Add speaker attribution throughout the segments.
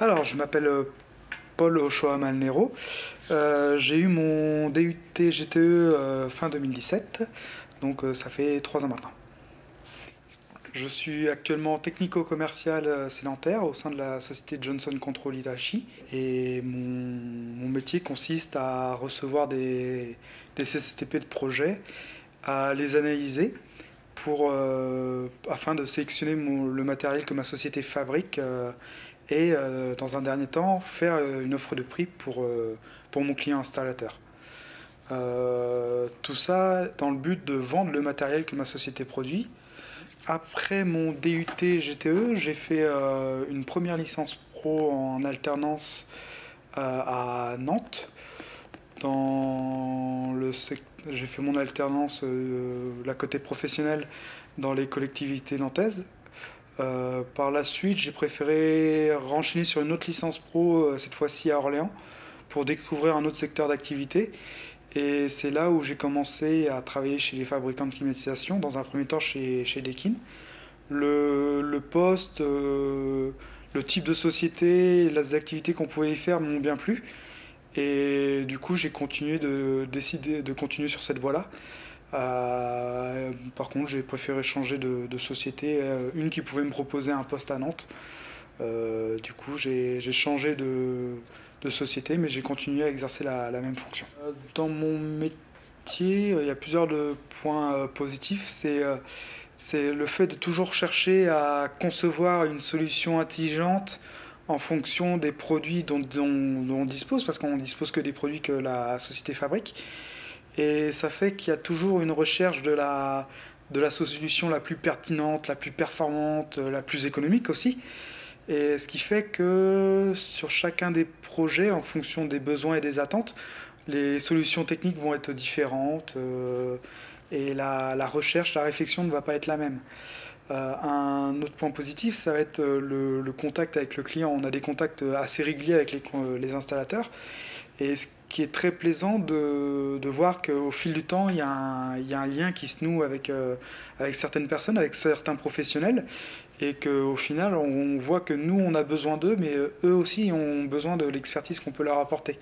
Speaker 1: Alors, je m'appelle Paul Ochoa-Malnero. J'ai eu mon DUT GTE fin 2017, donc ça fait 3 ans maintenant. Je suis actuellement technico-commercial sédentaire au sein de la société Johnson Control Hitachi et mon métier consiste à recevoir des CCTP de projet, à les analyser afin de sélectionner le matériel que ma société fabrique et dans un dernier temps faire une offre de prix pour mon client installateur. Tout ça dans le but de vendre le matériel que ma société produit. Après mon DUT GTE, j'ai fait une première licence pro en alternance à Nantes. J'ai fait mon alternance, la côté professionnelle, dans les collectivités nantaises. Par la suite, j'ai préféré renchaîner sur une autre licence pro, cette fois-ci à Orléans, pour découvrir un autre secteur d'activité. Et c'est là où j'ai commencé à travailler chez les fabricants de climatisation, dans un premier temps chez Daikin. Le poste, le type de société, les activités qu'on pouvait y faire m'ont bien plu. Et du coup, j'ai décidé de continuer sur cette voie-là. Par contre, j'ai préféré changer de société, une qui pouvait me proposer un poste à Nantes. Du coup, j'ai changé de société, mais j'ai continué à exercer la même fonction. Dans mon métier, il y a plusieurs points positifs. C'est le fait de toujours chercher à concevoir une solution intelligente en fonction des produits dont on dispose, parce qu'on ne dispose que des produits que la société fabrique. Et ça fait qu'il y a toujours une recherche de la solution la plus pertinente, la plus performante, la plus économique aussi. Et ce qui fait que sur chacun des projets, en fonction des besoins et des attentes, les solutions techniques vont être différentes et la recherche, la réflexion ne va pas être la même. Un autre point positif, ça va être le contact avec le client. On a des contacts assez réguliers avec les installateurs. Et ce qui est très plaisant de voir qu'au fil du temps, il y a un lien qui se noue avec certaines personnes, avec certains professionnels. Et qu'au final, on voit que nous, on a besoin d'eux, mais eux aussi ont besoin de l'expertise qu'on peut leur apporter.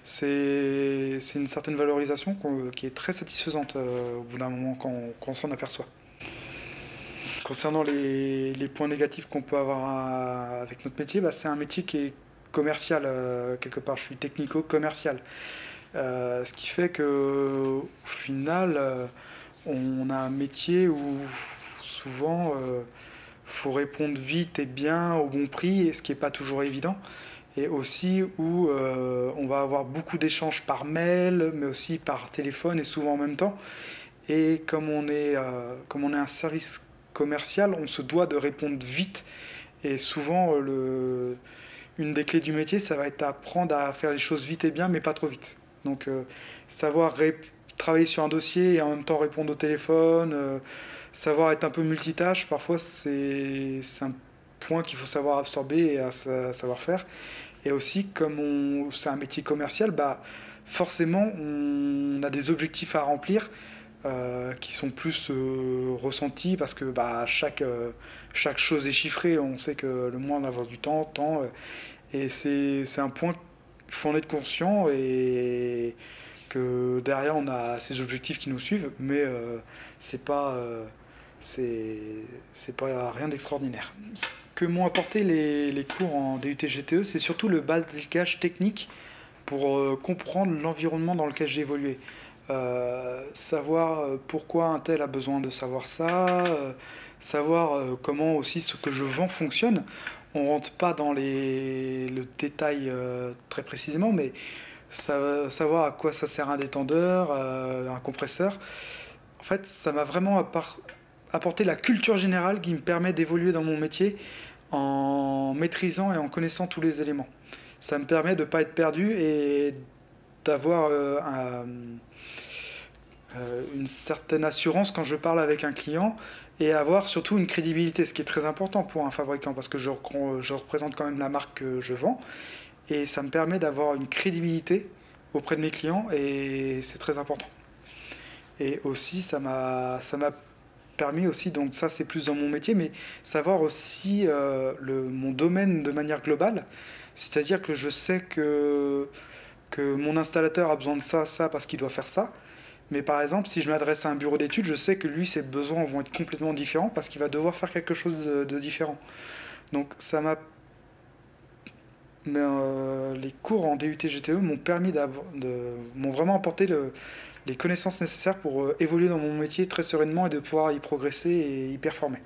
Speaker 1: C'est une certaine valorisation qui est très satisfaisante au bout d'un moment quand on s'en aperçoit. Concernant les points négatifs qu'on peut avoir avec notre métier, c'est un métier qui est commercial quelque part. Je suis technico-commercial. Ce qui fait qu'au final, on a un métier où souvent faut répondre vite et bien au bon prix, et ce qui n'est pas toujours évident. Et aussi où on va avoir beaucoup d'échanges par mail, mais aussi par téléphone et souvent en même temps. Et comme on est un service commercial, on se doit de répondre vite. Et souvent, une des clés du métier, ça va être apprendre à faire les choses vite et bien, mais pas trop vite. Donc, savoir travailler sur un dossier et en même temps répondre au téléphone, savoir être un peu multitâche, parfois c'est un point qu'il faut savoir absorber et savoir faire. Et aussi, comme c'est un métier commercial, forcément, on a des objectifs à remplir qui sont plus ressentis parce que chaque chose est chiffrée. On sait que le moins on a du temps, et c'est un point qu'il faut en être conscient et que derrière on a ces objectifs qui nous suivent, mais c'est pas rien d'extraordinaire. Ce que m'ont apporté les cours en DUT GTE, c'est surtout le bagage technique pour comprendre l'environnement dans lequel j'ai évolué. Savoir pourquoi un tel a besoin de savoir ça, savoir comment aussi ce que je vends fonctionne. On rentre pas dans le détail très précisément, mais savoir à quoi ça sert un détendeur, un compresseur. En fait, ça m'a vraiment apporté la culture générale qui me permet d'évoluer dans mon métier en maîtrisant et en connaissant tous les éléments. Ça me permet de ne pas être perdu et d'avoir une certaine assurance quand je parle avec un client et avoir surtout une crédibilité, ce qui est très important pour un fabricant parce que je représente quand même la marque que je vends et ça me permet d'avoir une crédibilité auprès de mes clients et c'est très important. Et aussi ça m'a permis aussi, donc ça c'est plus dans mon métier, mais savoir aussi mon domaine de manière globale. C'est-à-dire que je sais que mon installateur a besoin de ça, ça, parce qu'il doit faire ça. Mais par exemple, si je m'adresse à un bureau d'études, je sais que lui, ses besoins vont être complètement différents parce qu'il va devoir faire quelque chose de différent. Donc ça m'a... les cours en DUT GTE m'ont permis m'ont vraiment apporté les connaissances nécessaires pour évoluer dans mon métier très sereinement et de pouvoir y progresser et y performer.